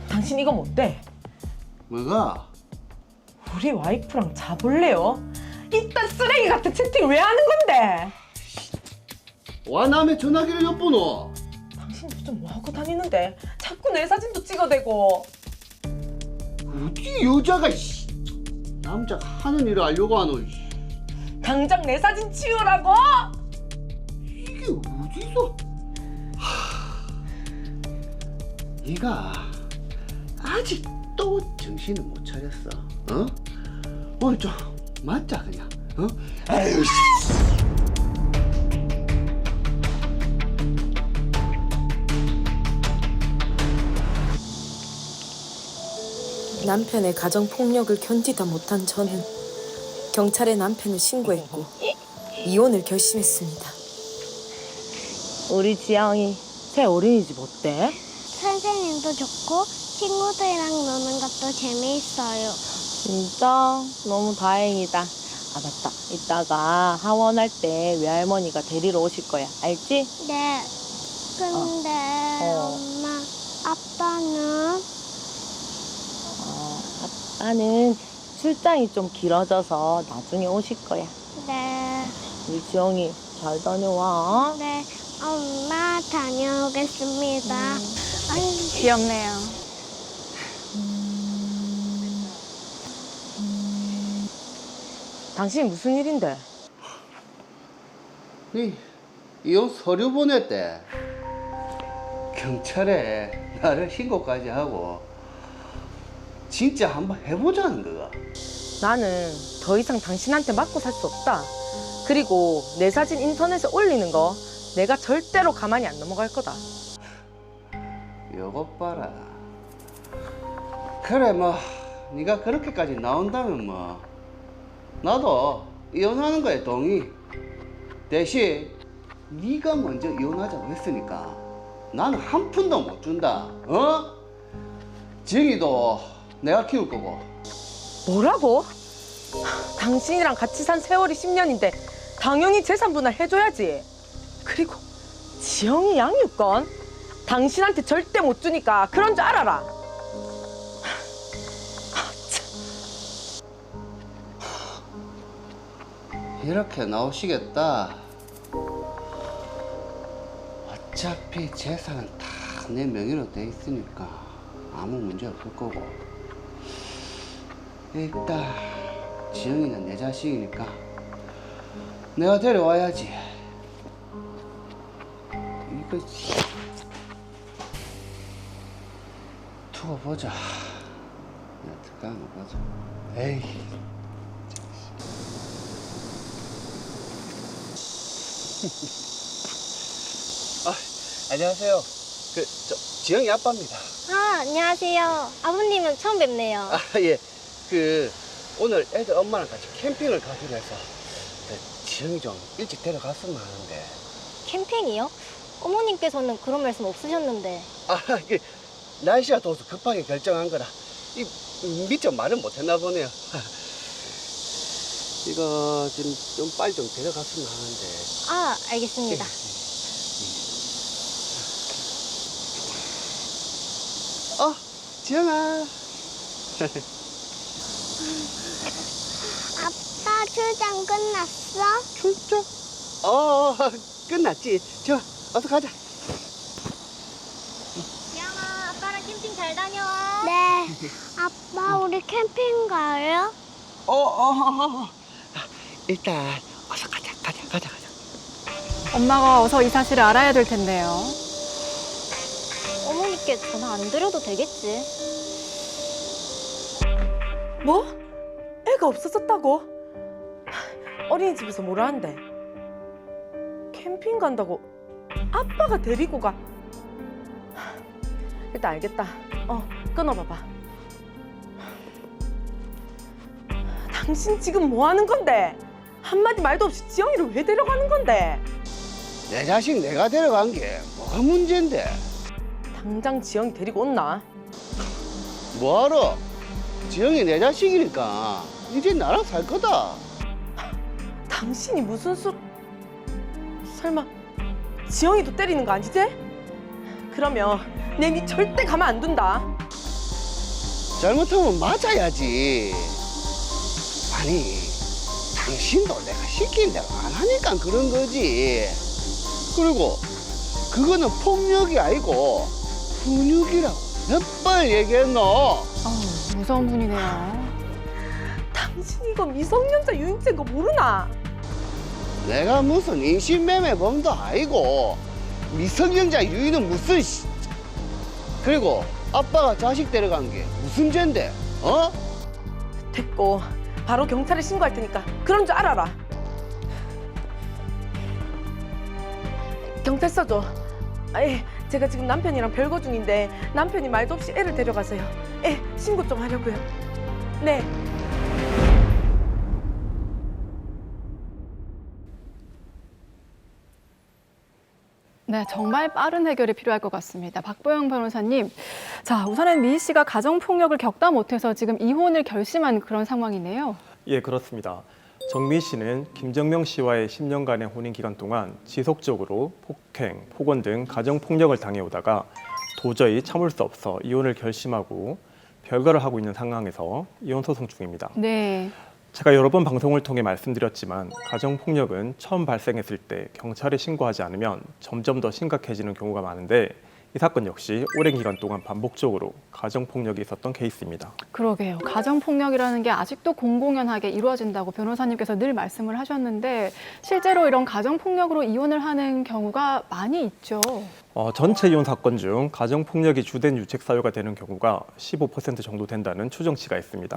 당신 이거 못돼? 뭐가? 우리 와이프랑 자볼래요? 이딴 쓰레기 같은 채팅 왜 하는 건데? 와 남의 전화기를 엿보노? 당신 요즘 뭐하고 다니는데? 자꾸 내 사진도 찍어대고. 어디 여자가 남자가 하는 일을 알려고 하노? 당장 내 사진 치우라고? 이게 어디서? 네가 아직도 정신을 못 차렸어. 어? 오늘 좀 맞자 그냥. 어? 아유 씨. 남편의 가정폭력을 견디다 못한 저는 경찰에 남편을 신고했고 이혼을 결심했습니다. 우리 지영이 새 어린이집 어때? 선생님도 좋고 친구들이랑 노는 것도 재미있어요. 진짜 너무 다행이다. 아 맞다. 이따가 하원할 때 외할머니가 데리러 오실 거야. 알지? 네. 근데 엄마, 아빠는? 아빠는 출장이 좀 길어져서 나중에 오실 거야. 네. 우리 지영이 잘 다녀와. 네. 엄마 다녀오겠습니다. 아유, 귀엽네요. 당신 무슨 일인데? 이혼 서류 보냈대. 경찰에 나를 신고까지 하고 진짜 한번 해보자는 거야. 나는 더 이상 당신한테 맞고 살 수 없다. 그리고 내 사진 인터넷에 올리는 거 내가 절대로 가만히 안 넘어갈 거다. 요것 봐라. 그래 뭐 네가 그렇게까지 나온다면 뭐 나도 이혼하는 거에 동의. 대신 네가 먼저 이혼하자고 했으니까 나는 한 푼도 못 준다. 어? 지영이도 내가 키울 거고. 뭐라고? 당신이랑 같이 산 세월이 10년인데 당연히 재산 분할 해줘야지. 그리고 지영이 양육권? 당신한테 절대 못 주니까 그런 줄 알아라. 이렇게 나오시겠다. 어차피 재산은 다 내 명의로 돼 있으니까 아무 문제 없을 거고. 일단 지영이는 내 자식이니까 내가 데려와야지. 이거 두고 보자. 내가 들어가는 거 보자. 에이. 안녕하세요. 지영이 아빠입니다. 아, 안녕하세요. 아버님은 처음 뵙네요. 예. 오늘 애들 엄마랑 같이 캠핑을 가기로 해서 지영이 좀 일찍 데려갔으면 하는데. 캠핑이요? 어머님께서는 그런 말씀 없으셨는데. 날씨가 더워서 급하게 결정한 거라. 미처 말은 못했나 보네요. 이거 좀 빨리 좀 데려갔으면 하는데. 아, 알겠습니다. 지영아. 아빠 출장 끝났어? 출장? 끝났지. 좋아, 어서 가자. 지영아, 아빠랑 캠핑 잘 다녀와. 네. 아빠, 우리 캠핑 가요? 일단 어서 가자. 엄마가 어서 이 사실을 알아야 될 텐데요. 어머니께 전화 안 드려도 되겠지? 뭐? 애가 없어졌다고? 어린이집에서 뭐라 한대? 캠핑 간다고 아빠가 데리고 가? 일단 알겠다. 끊어봐봐. 당신 지금 뭐 하는 건데? 한마디 말도 없이 지영이를 왜 데려가는 건데? 내 자식 내가 데려간 게 뭐가 문제인데? 당장 지영이 데리고 온나? 뭐하러? 지영이 내 자식이니까 이제 나랑 살 거다. 당신이 무슨 설마 지영이도 때리는 거 아니지? 그러면 내 니 절대 가만 안 둔다. 잘못하면 맞아야지. 아니, 당신도 내가 시킨 대로 안 하니까 그런 거지. 그리고 그거는 폭력이 아니고 훈육이라고 몇 번 얘기했노? 무서운 분이네요. 당신 이거 미성년자 유인죄인 거 모르나? 내가 무슨 인신매매범도 아니고 미성년자 유인은 무슨 그리고 아빠가 자식 데려간 게 무슨 죄인데? 어? 됐고 바로 경찰에 신고할 테니까 그런 줄 알아라. 경찰서 줘. 제가 지금 남편이랑 별거 중인데 남편이 말도 없이 애를 데려가서요. 신고 좀 하려고요. 네. 네, 정말 빠른 해결이 필요할 것 같습니다. 박보영 변호사님, 자, 우선은 미희 씨가 가정폭력을 겪다 못해서 지금 이혼을 결심한 그런 상황이네요. 예, 그렇습니다. 정미 씨는 김정명 씨와의 10년간의 혼인 기간 동안 지속적으로 폭행, 폭언 등 가정폭력을 당해오다가 도저히 참을 수 없어 이혼을 결심하고 별거를 하고 있는 상황에서 이혼 소송 중입니다. 네. 제가 여러 번 방송을 통해 말씀드렸지만 가정폭력은 처음 발생했을 때 경찰에 신고하지 않으면 점점 더 심각해지는 경우가 많은데 이 사건 역시 오랜 기간 동안 반복적으로 가정폭력이 있었던 케이스입니다. 그러게요. 가정폭력이라는 게 아직도 공공연하게 이루어진다고 변호사님께서 늘 말씀을 하셨는데 실제로 이런 가정폭력으로 이혼을 하는 경우가 많이 있죠. 전체 이혼 사건 중 가정폭력이 주된 유책 사유가 되는 경우가 15% 정도 된다는 추정치가 있습니다.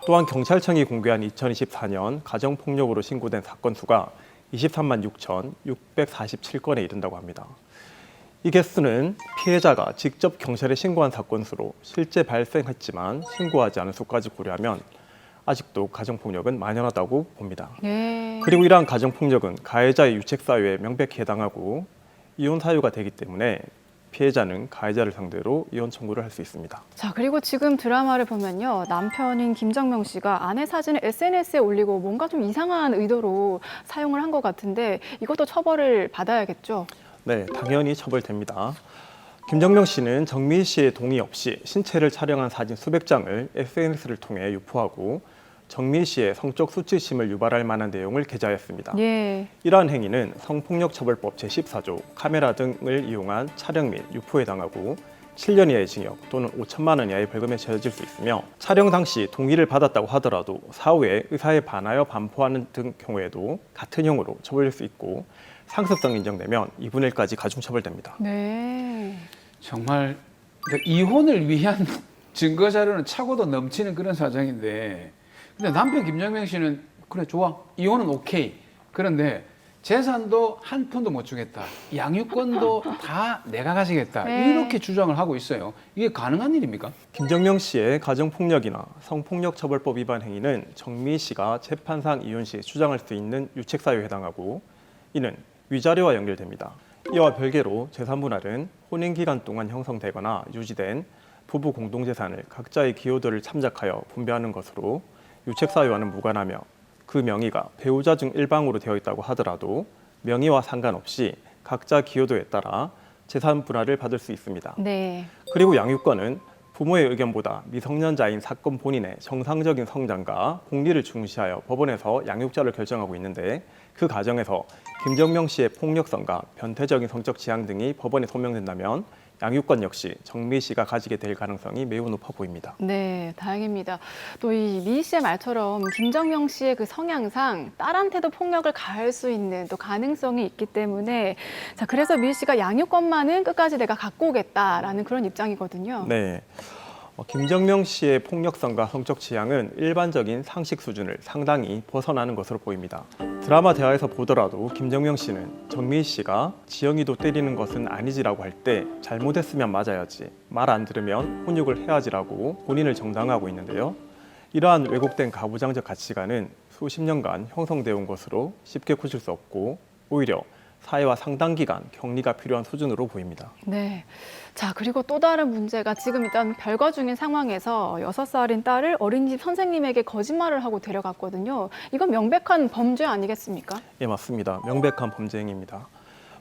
또한 경찰청이 공개한 2024년 가정폭력으로 신고된 사건 수가 23만 6,647건에 이른다고 합니다. 이 개수는 피해자가 직접 경찰에 신고한 사건 수로 실제 발생했지만 신고하지 않은 수까지 고려하면 아직도 가정폭력은 만연하다고 봅니다. 네. 그리고 이러한 가정폭력은 가해자의 유책 사유에 명백히 해당하고 이혼 사유가 되기 때문에 피해자는 가해자를 상대로 이혼 청구를 할 수 있습니다. 자, 그리고 지금 드라마를 보면요. 남편인 김정명 씨가 아내 사진을 SNS에 올리고 뭔가 좀 이상한 의도로 사용을 한 것 같은데 이것도 처벌을 받아야겠죠? 네, 당연히 처벌됩니다. 김정명 씨는 정미 씨의 동의 없이 신체를 촬영한 사진 수백 장을 SNS를 통해 유포하고 정미 씨의 성적 수치심을 유발할 만한 내용을 게재하였습니다. 예. 이러한 행위는 성폭력처벌법 제14조 카메라 등을 이용한 촬영 및 유포에 해당하고 7년 이하의 징역 또는 5천만 원 이하의 벌금에 처해질 수 있으며 촬영 당시 동의를 받았다고 하더라도 사후에 의사에 반하여 반포하는 등 경우에도 같은 형으로 처벌될 수 있고 상습성이 인정되면 2분의 1까지 가중처벌됩니다. 네. 정말 이혼을 위한 증거 자료는 차고도 넘치는 그런 사정인데, 근데 남편 김정명 씨는 그래 좋아 이혼은 오케이. 그런데 재산도 한 푼도 못 주겠다. 양육권도 다 내가 가지겠다. 네. 이렇게 주장을 하고 있어요. 이게 가능한 일입니까? 김정명 씨의 가정폭력이나 성폭력처벌법 위반 행위는 정미 씨가 재판상 이혼 시 주장할 수 있는 유책 사유에 해당하고 이는 위자료와 연결됩니다. 이와 별개로 재산분할은 혼인 기간 동안 형성되거나 유지된 부부 공동재산을 각자의 기여도를 참작하여 분배하는 것으로 유책 사유와는 무관하며 그 명의가 배우자 중 일방으로 되어 있다고 하더라도 명의와 상관없이 각자 기여도에 따라 재산 분할을 받을 수 있습니다. 네. 그리고 양육권은 부모의 의견보다 미성년자인 사건 본인의 정상적인 성장과 복리를 중시하여 법원에서 양육자를 결정하고 있는데 그 과정에서 김정명 씨의 폭력성과 변태적인 성적 지향 등이 법원에 소명된다면 양육권 역시 정미 씨가 가지게 될 가능성이 매우 높아 보입니다. 네, 다행입니다. 또 이 미희 씨의 말처럼 김정명 씨의 그 성향상 딸한테도 폭력을 가할 수 있는 또 가능성이 있기 때문에 자, 그래서 미희 씨가 양육권만은 끝까지 내가 갖고 오겠다라는 그런 입장이거든요. 네. 김정명 씨의 폭력성과 성적 취향은 일반적인 상식 수준을 상당히 벗어나는 것으로 보입니다. 드라마 대화에서 보더라도 김정명 씨는 정미 씨가 지영이도 때리는 것은 아니지라고 할 때 잘못했으면 맞아야지, 말 안 들으면 훈육을 해야지라고 본인을 정당화하고 있는데요. 이러한 왜곡된 가부장적 가치관은 수십 년간 형성되어 온 것으로 쉽게 고칠 수 없고 오히려 사회와 상당 기간 격리가 필요한 수준으로 보입니다. 네. 자, 그리고 또 다른 문제가 지금 일단 별거 중인 상황에서 6살인 딸을 어린이집 선생님에게 거짓말을 하고 데려갔거든요. 이건 명백한 범죄 아니겠습니까? 예, 맞습니다. 명백한 범죄 행위입니다.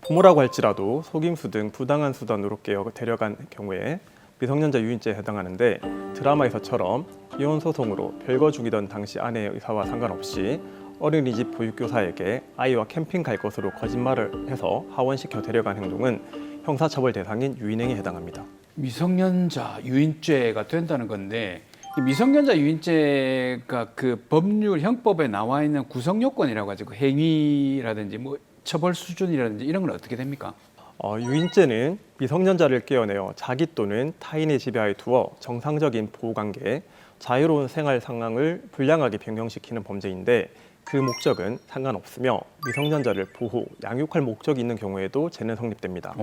부모라고 할지라도 속임수 등 부당한 수단으로 깨어 데려간 경우에 미성년자 유인죄에 해당하는데 드라마에서처럼 이혼 소송으로 별거 중이던 당시 아내의 의사와 상관없이 어린이집 보육교사에게 아이와 캠핑 갈 것으로 거짓말을 해서 하원시켜 데려간 행동은 형사처벌 대상인 유인행위에 해당합니다. 미성년자 유인죄가 된다는 건데 이 미성년자 유인죄가 그 법률 형법에 나와 있는 구성 요건이라고 가지고 행위라든지 뭐 처벌 수준이라든지 이런 건 어떻게 됩니까? 유인죄는 미성년자를 깨어내어 자기 또는 타인의 지배하에 두어 정상적인 보호관계, 자유로운 생활 상황을 불량하게 변경시키는 범죄인데 그 목적은 상관없으며 미성년자를 보호, 양육할 목적이 있는 경우에도 죄는 성립됩니다.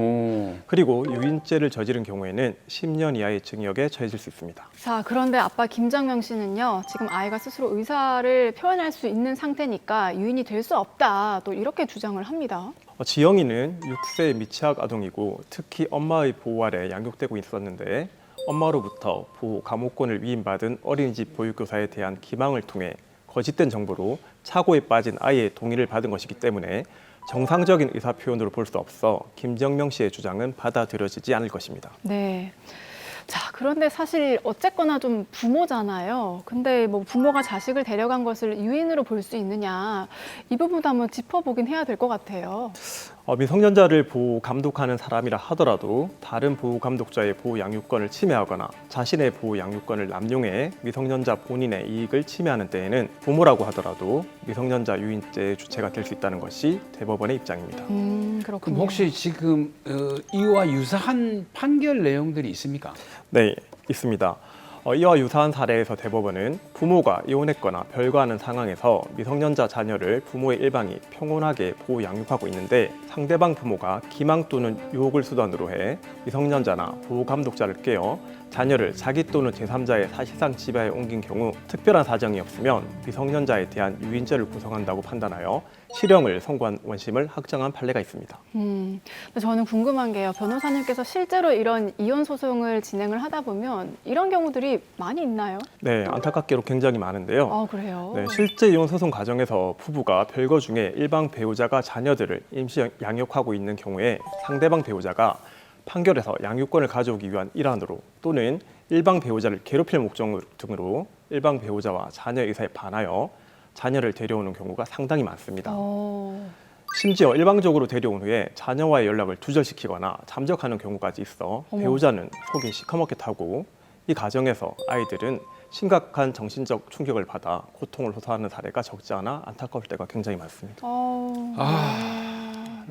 그리고 유인죄를 저지른 경우에는 10년 이하의 징역에 처해질 수 있습니다. 자, 그런데 아빠 김정명 씨는요, 지금 아이가 스스로 의사를 표현할 수 있는 상태니까 유인이 될 수 없다, 또 이렇게 주장을 합니다. 지영이는 6세 미취학 아동이고 특히 엄마의 보호 아래 양육되고 있었는데 엄마로부터 보호 감호권을 위임받은 어린이집 보육교사에 대한 기망을 통해 거짓된 정보로 착오에 빠진 아이의 동의를 받은 것이기 때문에 정상적인 의사 표현으로 볼 수 없어 김정명 씨의 주장은 받아들여지지 않을 것입니다. 네. 자, 그런데 사실 어쨌거나 좀 부모잖아요. 근데 뭐 부모가 자식을 데려간 것을 유인으로 볼 수 있느냐, 이 부분도 한번 짚어보긴 해야 될 것 같아요. 미성년자를 보호 감독하는 사람이라 하더라도 다른 보호 감독자의 보호 양육권을 침해하거나 자신의 보호 양육권을 남용해 미성년자 본인의 이익을 침해하는 때에는 부모라고 하더라도 미성년자 유인죄의 주체가 될 수 있다는 것이 대법원의 입장입니다. 그렇군요. 그럼 혹시 지금 이와 유사한 판결 내용들이 있습니까? 네, 있습니다. 이와 유사한 사례에서 대법원은 부모가 이혼했거나 별거하는 상황에서 미성년자 자녀를 부모의 일방이 평온하게 보호 양육하고 있는데 상대방 부모가 기망 또는 유혹을 수단으로 해 미성년자나 보호 감독자를 깨어 자녀를 자기 또는 제3자의 사실상 지배에 옮긴 경우 특별한 사정이 없으면 미성년자에 대한 유인죄를 구성한다고 판단하여 실형을 선고한 원심을 확정한 판례가 있습니다. 근데 저는 궁금한 게요. 변호사님께서 실제로 이런 이혼 소송을 진행을 하다 보면 이런 경우들이 많이 있나요? 네, 안타깝게도 굉장히 많은데요. 그래요? 네, 실제 이혼 소송 과정에서 부부가 별거 중에 일방 배우자가 자녀들을 임시 양육하고 있는 경우에 상대방 배우자가 판결에서 양육권을 가져오기 위한 일환으로 또는 일방 배우자를 괴롭힐 목적 등으로 일방 배우자와 자녀 의사에 반하여 자녀를 데려오는 경우가 상당히 많습니다. 심지어 일방적으로 데려온 후에 자녀와의 연락을 두절시키거나 잠적하는 경우까지 있어 배우자는 속이 시커멓게 타고 이 과정에서 아이들은 심각한 정신적 충격을 받아 고통을 호소하는 사례가 적지 않아 안타까울 때가 굉장히 많습니다.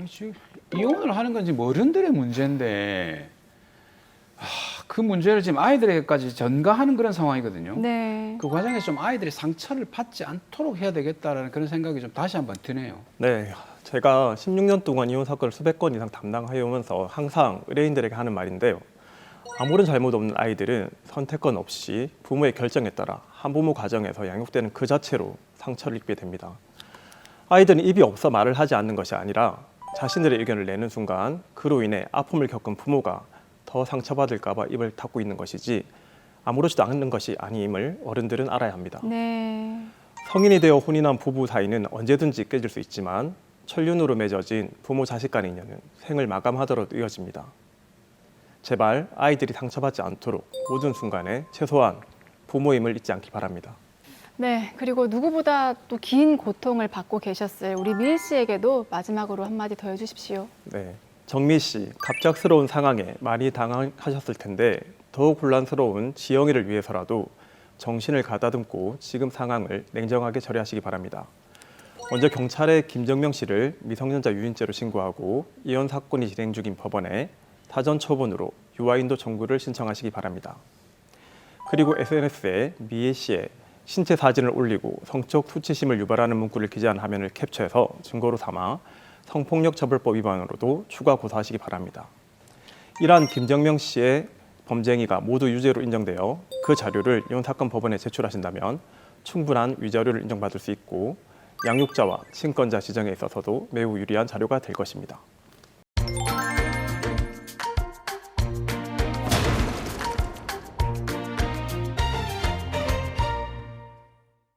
지금 이혼을 하는 건 지금 어른들의 문제인데 그 문제를 지금 아이들에게까지 전가하는 그런 상황이거든요. 네. 그 과정에서 좀 아이들이 상처를 받지 않도록 해야 되겠다라는 그런 생각이 좀 다시 한번 드네요. 네, 제가 16년 동안 이혼 사건을 수백 건 이상 담당해 오면서 항상 의뢰인들에게 하는 말인데요. 아무런 잘못 없는 아이들은 선택권 없이 부모의 결정에 따라 한부모 가정에서 양육되는 그 자체로 상처를 입게 됩니다. 아이들은 입이 없어 말을 하지 않는 것이 아니라 자신들의 의견을 내는 순간 그로 인해 아픔을 겪은 부모가 더 상처받을까 봐 입을 닫고 있는 것이지 아무렇지도 않은 것이 아님을 어른들은 알아야 합니다. 네. 성인이 되어 혼인한 부부 사이는 언제든지 깨질 수 있지만 천륜으로 맺어진 부모 자식 간의 인연은 생을 마감하더라도 이어집니다. 제발 아이들이 상처받지 않도록 모든 순간에 최소한 부모임을 잊지 않기 바랍니다. 네, 그리고 누구보다 또 긴 고통을 받고 계셨을 우리 미일 씨에게도 마지막으로 한마디 더 해주십시오. 네, 정미 씨, 갑작스러운 상황에 많이 당황하셨을 텐데 더욱 혼란스러운 지영이를 위해서라도 정신을 가다듬고 지금 상황을 냉정하게 처리하시기 바랍니다. 먼저 경찰에 김정명 씨를 미성년자 유인죄로 신고하고 이혼 사건이 진행 중인 법원에 사전 처분으로 유아인도 청구를 신청하시기 바랍니다. 그리고 SNS에 미애 씨의 신체 사진을 올리고 성적 수치심을 유발하는 문구를 기재한 화면을 캡처해서 증거로 삼아 성폭력처벌법 위반으로도 추가 고소하시기 바랍니다. 이러한 김정명 씨의 범죄 행위가 모두 유죄로 인정되어 그 자료를 이혼 사건 법원에 제출하신다면 충분한 위자료를 인정받을 수 있고 양육자와 친권자 지정에 있어서도 매우 유리한 자료가 될 것입니다.